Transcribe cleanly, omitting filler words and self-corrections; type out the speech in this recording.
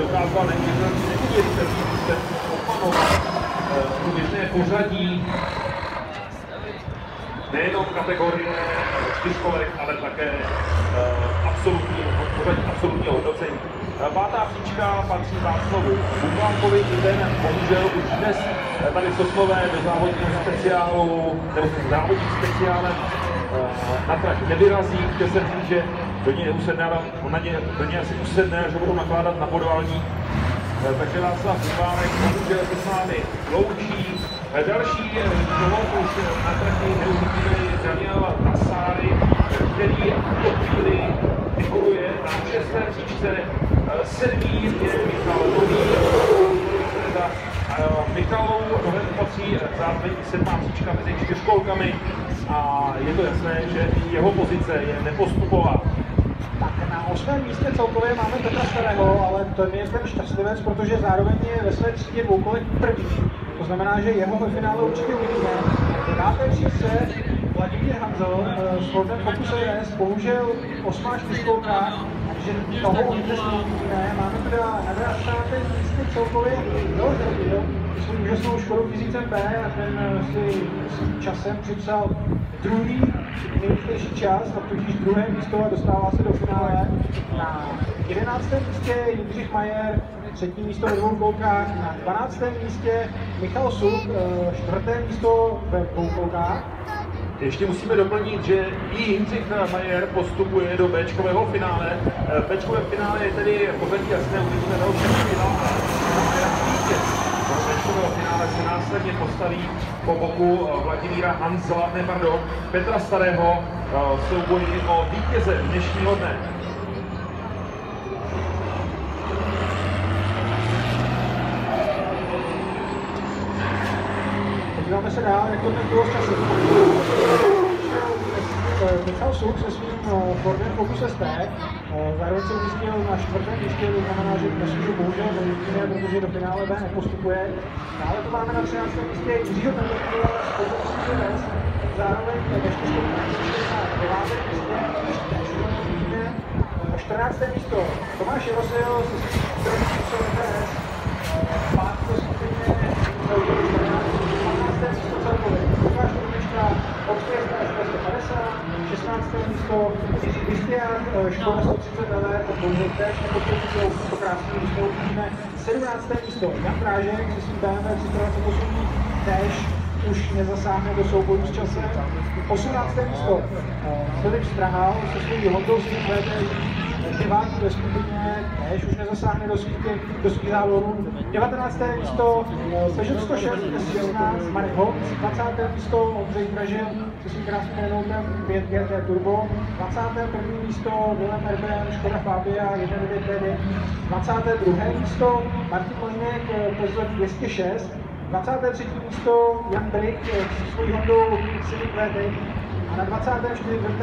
dokázal neuvěřitelným způsobem opanovat průběžné pořadí nejenom kategorie čtyřkolek, ale také absolutního hodnocení. Pátá příčka patří Václavu Bubánkovi, ten bohužel už dnes tady v Sosnové do závodního speciálu, nebo závodním speciálem na trať nevyrazí. Chtěl jsem říct, že do něj neusedne, ale on do něj asi usedne, že budou nakládat na podvální. Takže Václav Bubánek bohužel se s námi loučí. Další pilot už na trati neuvidíme Daniela Tassari, který v tuto chvíli figuruje na 6. příčce. 7. je Michal Nový. Michalu Novému patří zároveň 7. příčka mezi čtyřkolkami a je to jasné, že jeho pozice je nepostupová. Tak na 8. místě celkově máme Petra Starého, ale to je ten šťastlivec, protože zároveň je ve své třídě dvoukolek první. To znamená, že jeho ve finále určitě uvidíme. V 9. příčce Vladimír Hanzel s Fordem Focus RS, bohužel 8. čtyřkolka, takže toho oni dnes neuvidíme. Máme teda na 10. místě celkově Miloš Drbil, svou úžasnou Škodu 1000B a ten si časem připsal druhý nejrychlejší čas, a tudíž druhé místo a dostává se do finále. Na 11. místě Jindřich Majer, 3. místo ve dvoukolkách, na 12. místě Michal Suk, 4. místo ve dvoukolkách. Ještě musíme doplnit, že i Jindřich Majer postupuje do Bčkového finále. Bčkové finále je tedy pořadí jasné, uvidíme další finál. Do Bčkového finále se následně postaví po boku Vladimíra Hanzela, Petra Starého v souboji o vítěze dnešního dne. Podíváme se dál, jak to ten bylo s časem. Michal Suk se svým Fordem Focus ST, zároveň se umístil na 4. místě, to znamená, že dnes už bohužel neuvidíme, protože do finále B nepostupuje. Dále to máme na 13. místě Jiřího Pendelkova s Fordem Focus RS, zároveň ve 4. místě na 9. místě, na 14. místo Tomáš Jerosil se svým Fordem Focus RS, 5. skupině Lukáš Turmička, Obstěžka S250, 16. místo Jiří Kristián, Škoda 130 LR, to bohužel též nepostupují, to krásný místo uvidíme. 17. místo Jan Prážek se svým BMW 328 též už nezasáhne do soubojů s časem. 18. místo Filip Strahal se svým Hondou VT 9 ve skupině, též už nezasáhne do svých závodů. 19. místo Peugeot 106 S16 Marek Holc, 20. místo Ondřej Dražil se svým krásným Renaultem 5 GT Turbo, 21. místo Willem RBM Škoda Fabia 1.9 22. místo Martin Molinek Peugeot 206, 23. místo Jan Brik se svojí Hondou Civic VT a na 24.